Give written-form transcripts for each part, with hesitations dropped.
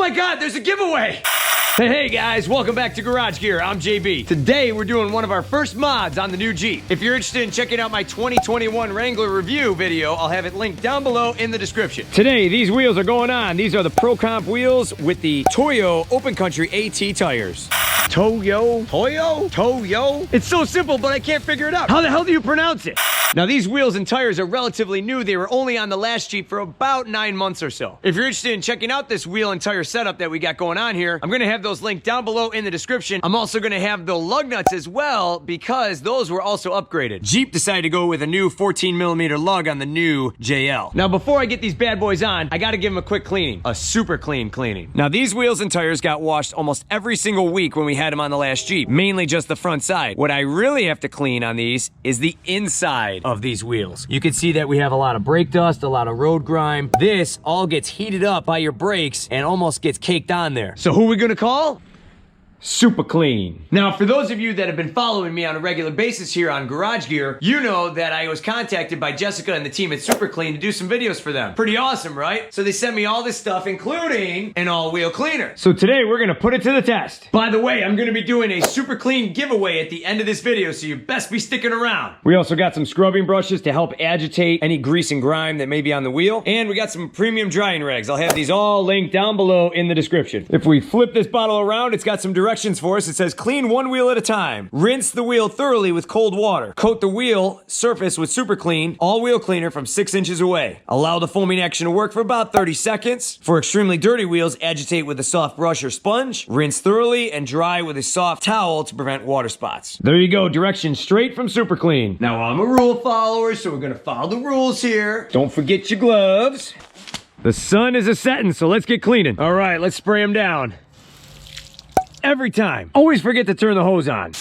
my God, there's a giveaway. Hey guys, welcome back to Garage Gear. I'm JB. Today we're doing one of our first mods on the new Jeep. If you're interested in checking out my 2021 Wrangler review video, I'll have it linked down below in the description. Today, these wheels are going on. These are the procomp wheels with the Toyo Open Country AT tires. Toyo? It's so simple, but I can't figure it out. How the hell do you pronounce it? Now, these wheels and tires are relatively new. They were only on the last Jeep for about 9 months or so. If you're interested in checking out this wheel and tire setup that we got going on here, I'm gonna have those linked down below in the description. I'm also gonna have the lug nuts as well because those were also upgraded. Jeep decided to go with a new 14mm lug on the new JL. Now, before I get these bad boys on, I gotta give them a quick cleaning, a super clean cleaning. Now, these wheels and tires got washed almost every single week when we had them on the last Jeep, mainly just the front side. What I really have to clean on these is the inside of these wheels. You can see that we have a lot of brake dust, a lot of road grime. This all gets heated up by your brakes and almost gets caked on there. So who are we gonna call? Super Clean. Now, for those of you that have been following me on a regular basis here on Garage Gear, you know that I was contacted by Jessica and the team at Super Clean to do some videos for them. Pretty awesome, right? So they sent me all this stuff, including an all-wheel cleaner. So today, we're gonna put it to the test. By the way, I'm gonna be doing a Super Clean giveaway at the end of this video, so you best be sticking around. We also got some scrubbing brushes to help agitate any grease and grime that may be on the wheel. And we got some premium drying rags. I'll have these all linked down below in the description. If we flip this bottle around, it's got some directions for us. It says clean one wheel at a time. Rinse the wheel thoroughly with cold water. Coat the wheel surface with Super Clean all-wheel cleaner from 6 inches away. Allow the foaming action to work for about 30 seconds. For extremely dirty wheels, agitate with a soft brush or sponge. Rinse thoroughly and dry with a soft towel to prevent water spots. There you go, directions straight from Super Clean. Now, I'm a rule follower, so we're gonna follow the rules here. Don't forget your gloves. The sun is a-setting, so let's get cleaning. All right, let's spray them down. Every time. Always forget to turn the hose on.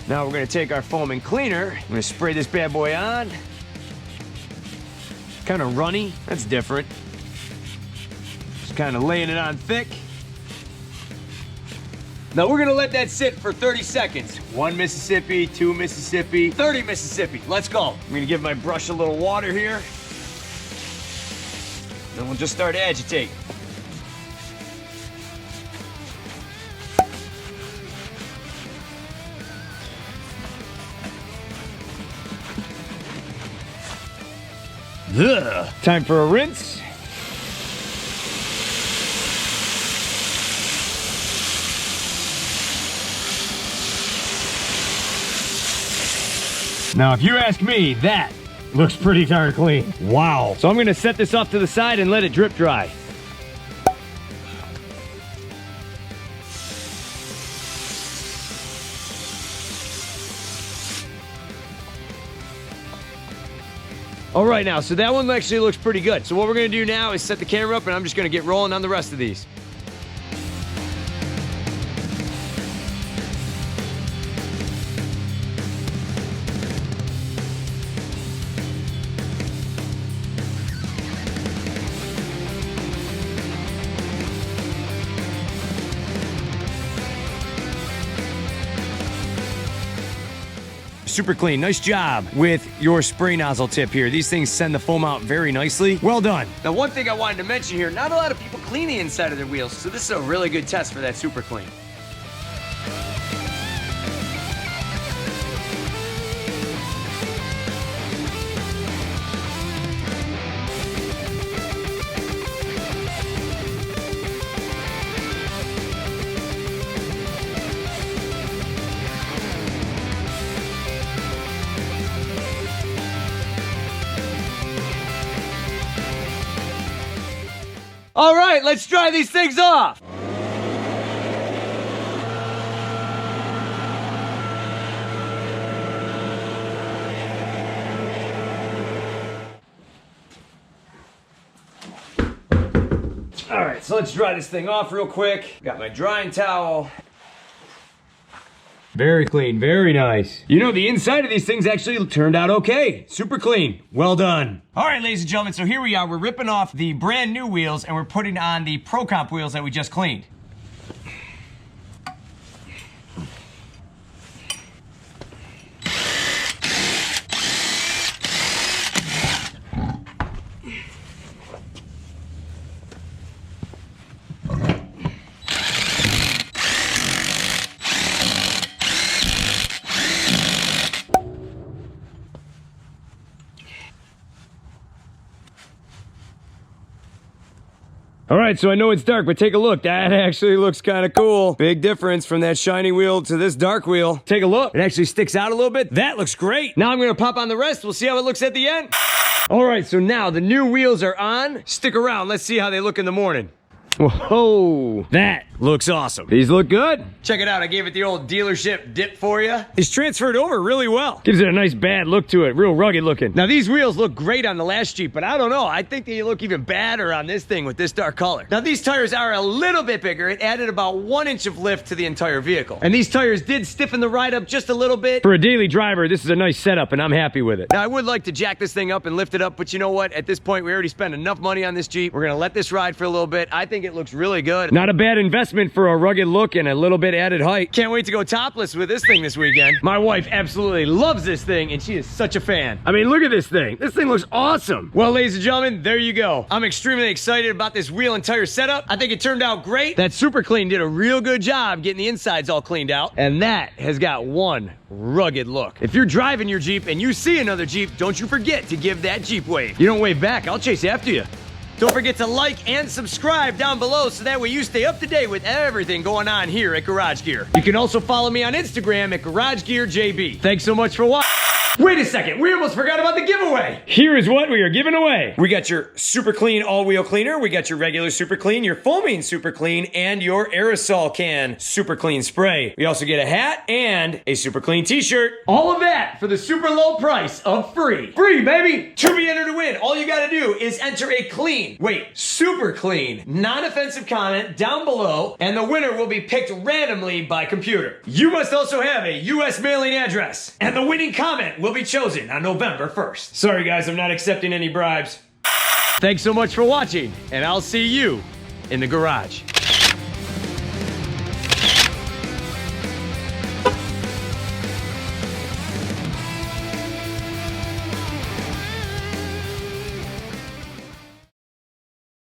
Now we're gonna take our foaming cleaner. I'm gonna spray this bad boy on. Kind of runny, that's different. Just kind of laying it on thick. Now we're gonna let that sit for 30 seconds. 1 Mississippi, 2 Mississippi, 30 Mississippi. Let's go. I'm gonna give my brush a little water here. Then we'll just start agitating. Ugh. Time for a rinse. Now, if you ask me, that looks pretty darn clean. Wow. So I'm gonna set this off to the side and let it drip dry. All right, now, so that one actually looks pretty good. So what we're gonna do now is set the camera up and I'm just gonna get rolling on the rest of these. Super Clean, nice job with your spray nozzle tip here. These things send the foam out very nicely. Well done. Now, one thing I wanted to mention here, not a lot of people clean the inside of their wheels, so this is a really good test for that Super Clean. All right, let's dry these things off. All right, so let's dry this thing off real quick. Got my drying towel. Very clean, very nice. You know, the inside of these things actually turned out okay. Super clean, well done. All right, ladies and gentlemen, so here we are. We're ripping off the brand new wheels and we're putting on the procomp wheels that we just cleaned. All right, so I know it's dark, but take a look. That actually looks kind of cool. Big difference from that shiny wheel to this dark wheel. Take a look. It actually sticks out a little bit. That looks great. Now I'm gonna pop on the rest. We'll see how it looks at the end. All right, so now the new wheels are on. Stick around. Let's see how they look in the morning. Whoa, that looks awesome. These look good. Check it out. I gave it the old dealership dip for you. It's transferred over really well. Gives it a nice bad look to it. Real rugged looking. Now these wheels look great on the last Jeep, but I don't know. I think they look even badder on this thing with this dark color. Now these tires are a little bit bigger. It added about 1 inch of lift to the entire vehicle. And these tires did stiffen the ride up just a little bit. For a daily driver, this is a nice setup and I'm happy with it. Now I would like to jack this thing up and lift it up, but you know what? At this point, we already spent enough money on this Jeep. We're gonna let this ride for a little bit. I think it looks really good. Not a bad investment for a rugged look and a little bit added height. Can't wait to go topless with this thing this weekend. My wife absolutely loves this thing and she is such a fan. I mean, look at this thing. This thing looks awesome. Well, ladies and gentlemen, there you go. I'm extremely excited about this wheel and tire setup. I think it turned out great. That Super Clean did a real good job getting the insides all cleaned out. And that has got one rugged look. If you're driving your Jeep and you see another Jeep, don't you forget to give that Jeep wave. You don't wave back, I'll chase after you. Don't forget to like and subscribe down below so that way you stay up to date with everything going on here at Garage Gear. You can also follow me on Instagram at garagegearjb. Thanks so much for watching. Wait a second, we almost forgot about the giveaway. Here is what we are giving away. We got your Super Clean all-wheel cleaner, we got your regular Super Clean, your foaming Super Clean, and your aerosol can Super Clean spray. We also get a hat and a Super Clean t-shirt. All of that for the super low price of free. Free, baby! To be entered to win, all you gotta do is enter a clean, super clean, non-offensive comment down below, and the winner will be picked randomly by computer. You must also have a US mailing address, and the winning comment will be chosen on November 1st. Sorry guys, I'm not accepting any bribes. Thanks so much for watching, and I'll see you in the garage.